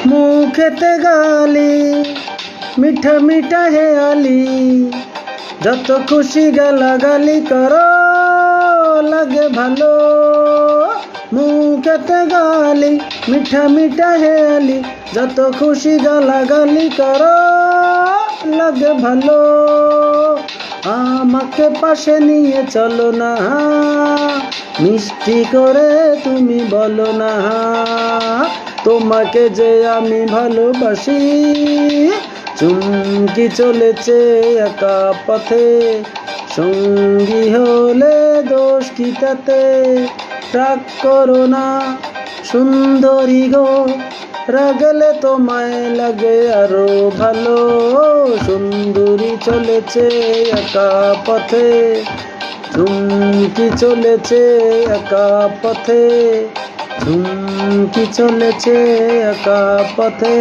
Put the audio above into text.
মুখেতে গালি মিঠা মিঠা হেয়ালি, যত খুশি গালাগালি করো লাগে ভালো। মুখেতে গালি মিঠা মিঠা হেয়ালি, যত খুশি গালাগালি করো লাগে ভালো। আমাকে পাশে নিয়ে চলো না, মিষ্টি করে তুমি বলো না, তোমাকে যে আমি ভালোবাসি। চুমকি চলেছে একা পথে, সঙ্গী হলে দোষ কি তাতে। রাগ করো না সুন্দরী গো, রাগলে তোমায় লাগে আরো ভালো। সুন্দরী চলেছে একা পথে, চুমকি চলেছে একা পথে, চুমকি চলেছে একা পথে।